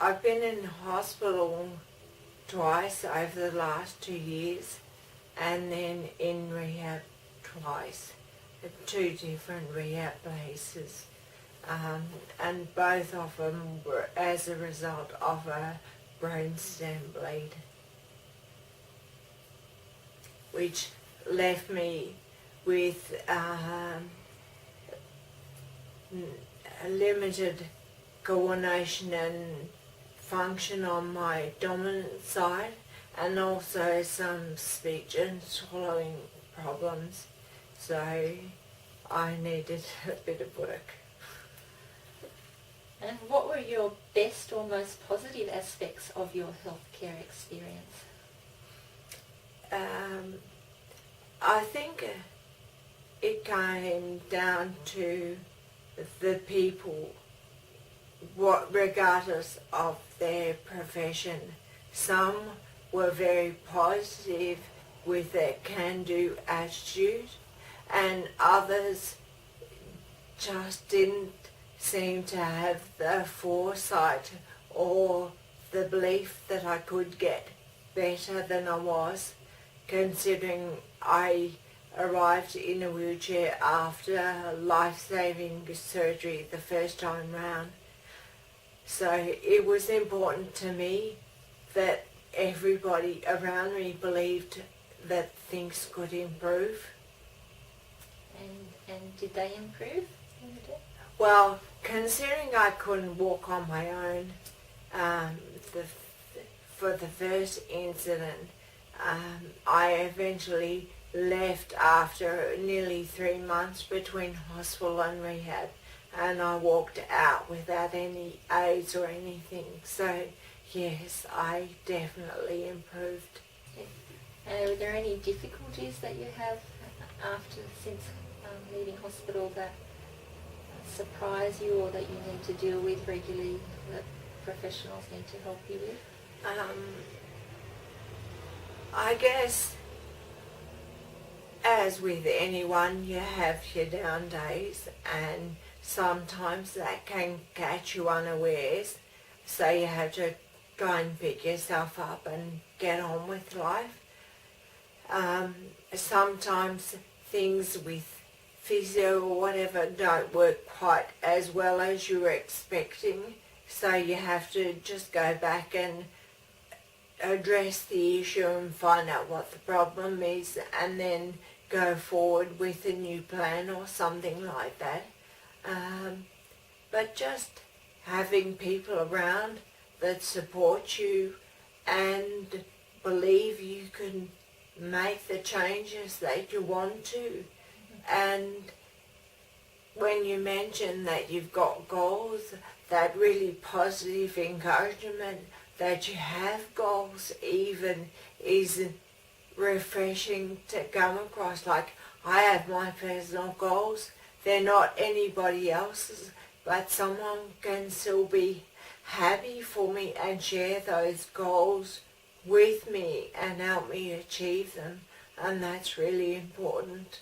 I've been in hospital twice over the last 2 years, and then in rehab twice, at 2 different rehab places. And both of them were as a result of a brainstem bleed, which left me with limited coordination and function on my dominant side, and also some speech and swallowing problems. So I needed a bit of work. And what were your best or most positive aspects of your healthcare experience? I think it came down to the people, regardless of their profession. Some were very positive with their can-do attitude, and others just didn't seem to have the foresight or the belief that I could get better than I was, considering I arrived in a wheelchair after life-saving surgery the first time round. So it was important to me that everybody around me believed that things could improve. And did they improve? Well, considering I couldn't walk on my own for the first incident, I eventually left after nearly 3 months between hospital and rehab, and I walked out without any aids or anything. So yes, I definitely improved. Were there any difficulties that you have since leaving hospital that surprise you or that you need to deal with regularly that professionals need to help you with? I guess, as with anyone, you have your down days, and sometimes that can catch you unawares, so you have to try and pick yourself up and get on with life. Sometimes things with physio or whatever don't work quite as well as you were expecting, so you have to just go back and address the issue and find out what the problem is, and then go forward with a new plan or something like that. But just having people around that support you and believe you can make the changes that you want to. And when you mention that you've got goals, that really positive encouragement that you have goals even is refreshing to come across. Like, I have my personal goals. They're not anybody else's, but someone can still be happy for me and share those goals with me and help me achieve them, and that's really important.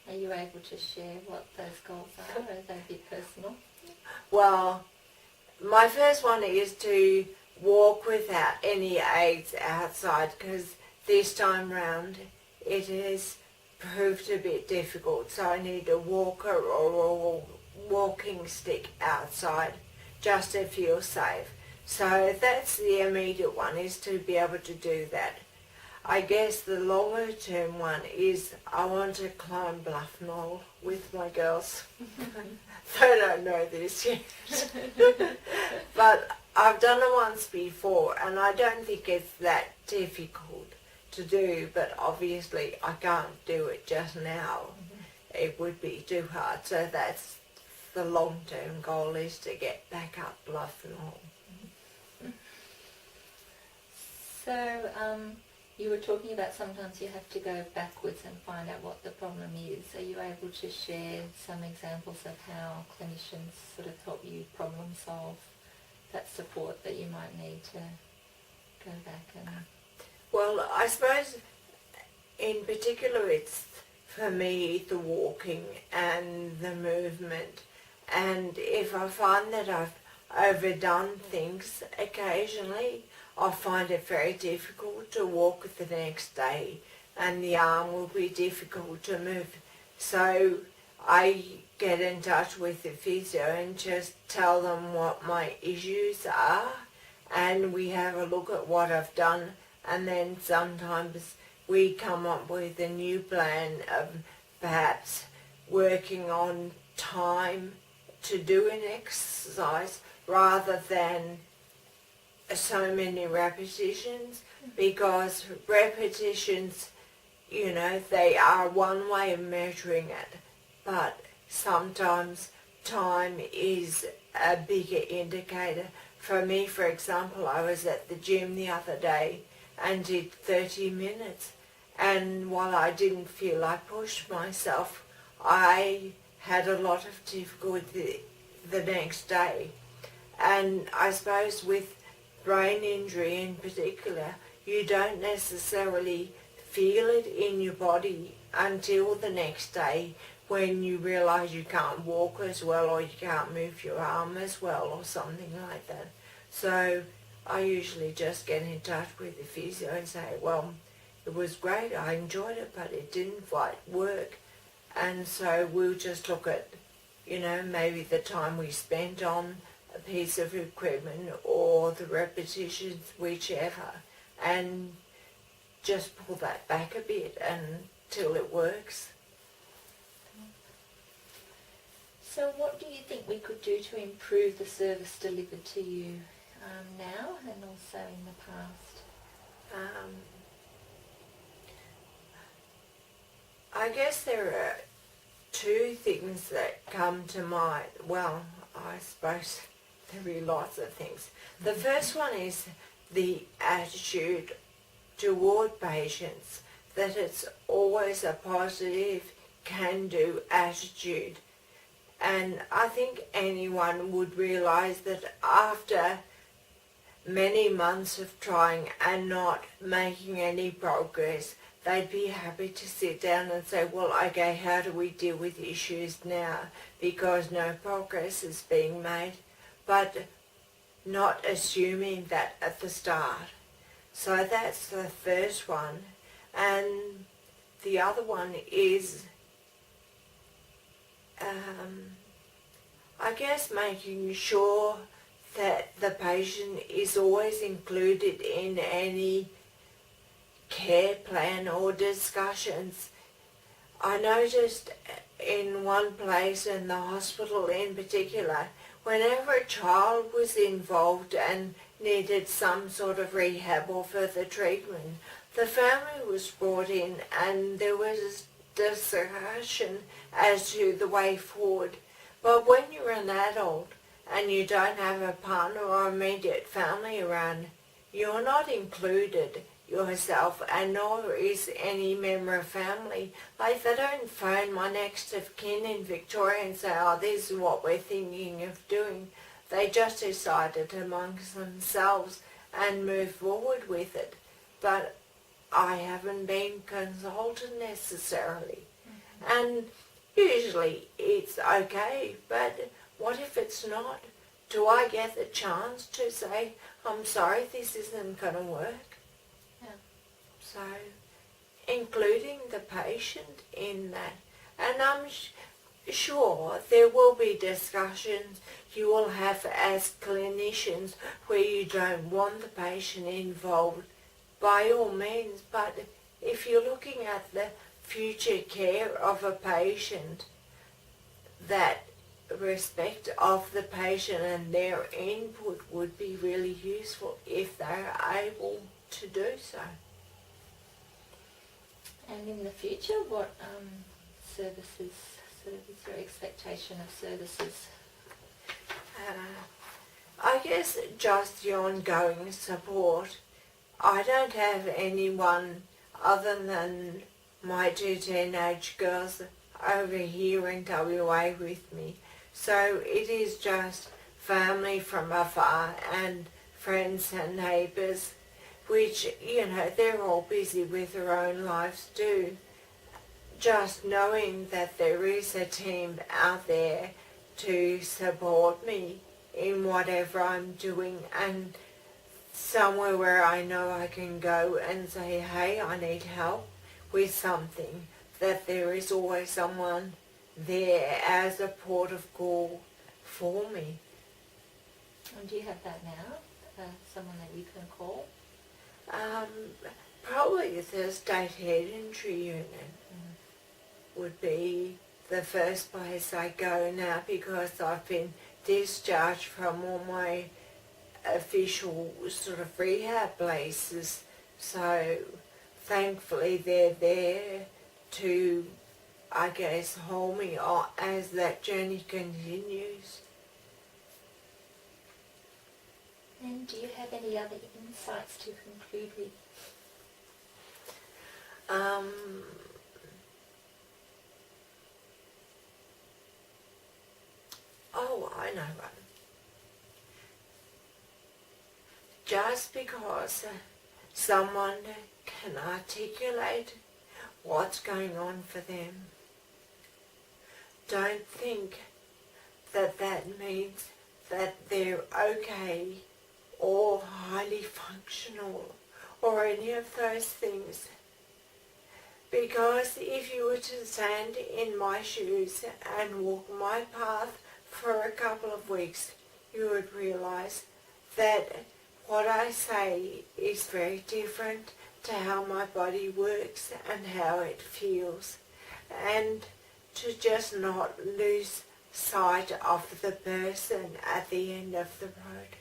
Are you able to share what those goals are? Are they a bit personal? Well, my first one is to walk without any aids outside, because this time round it has proved a bit difficult, so I need a walker or a walking stick outside just to feel safe. So that's the immediate one, is to be able to do that. I guess the longer term one is I want to climb Bluff Knoll with my girls. They don't know this yet. But I've done it once before, and I don't think it's that difficult to do, but obviously I can't do it just now. It would be too hard, so that's the long-term goal, is to get back up Bluff Knoll. So you were talking about sometimes you have to go backwards and find out what the problem is. Are you able to share some examples of how clinicians sort of help you problem solve that support that you might need to go back and... Well, I suppose in particular it's, for me, the walking and the movement. And if I find that overdone things occasionally, I find it very difficult to walk the next day, and the arm will be difficult to move. So I get in touch with the physio and just tell them what my issues are, and we have a look at what I've done, and then sometimes we come up with a new plan of perhaps working on time to do an exercise rather than so many repetitions, because repetitions, they are one way of measuring it, but sometimes time is a bigger indicator. For me, for example, I was at the gym the other day and did 30 minutes, and while I didn't feel I pushed myself, I had a lot of difficulty the next day. And I suppose with brain injury in particular, you don't necessarily feel it in your body until the next day, when you realise you can't walk as well, or you can't move your arm as well, or something like that. So I usually just get in touch with the physio and say, well, it was great, I enjoyed it, but it didn't quite work. And so we'll just look at, maybe the time we spent on a piece of equipment or the repetitions, whichever, and just pull that back a bit until it works. So what do you think we could do to improve the service delivered to you now and also in the past? I guess there are two things that come to mind. Well, I suppose there are lots of things. The first one is the attitude toward patients, that it's always a positive, can-do attitude. And I think anyone would realise that after many months of trying and not making any progress, they'd be happy to sit down and say, well, okay, how do we deal with issues now, because no progress is being made, but not assuming that at the start. So that's the first one. And the other one is, I guess, making sure that the patient is always included in any care plan or discussions. I noticed in one place, in the hospital in particular, whenever a child was involved and needed some sort of rehab or further treatment, the family was brought in and there was discussion as to the way forward. But when you're an adult and you don't have a partner or immediate family around, you're not included yourself, and nor is any member of family. Like, they don't phone my next of kin in Victoria and say, oh, this is what we're thinking of doing. They just decide it amongst themselves and move forward with it. But I haven't been consulted necessarily. And usually it's okay, but what if it's not? Do I get the chance to say, I'm sorry, this isn't going to work? Yeah. So, including the patient in that. And I'm sure there will be discussions you will have as clinicians where you don't want the patient involved, by all means. But if you're looking at the future care of a patient, that respect of the patient and their input would be really useful if they're able to do so. And in the future, what services, sort of, is your expectation of services? I guess just the ongoing support. I don't have anyone other than my two teenage girls over here in WA with me. So it is just family from afar and friends and neighbours, which, they're all busy with their own lives too. Just knowing that there is a team out there to support me in whatever I'm doing, and somewhere where I know I can go and say, hey, I need help with something, that there is always someone there as a port of call for me. And do you have that now? Someone that you can call? Probably the state head entry unit would be the first place I go now, because I've been discharged from all my official sort of rehab places. So thankfully they're there to, I guess, hold me on as that journey continues. And do you have any other insights to conclude with? Oh, I know one. Just because someone can articulate what's going on for them, don't think that that means that they're okay or highly functional or any of those things. Because if you were to stand in my shoes and walk my path for a couple of weeks, you would realise that what I say is very different to how my body works and how it feels. And to just not lose sight of the person at the end of the road.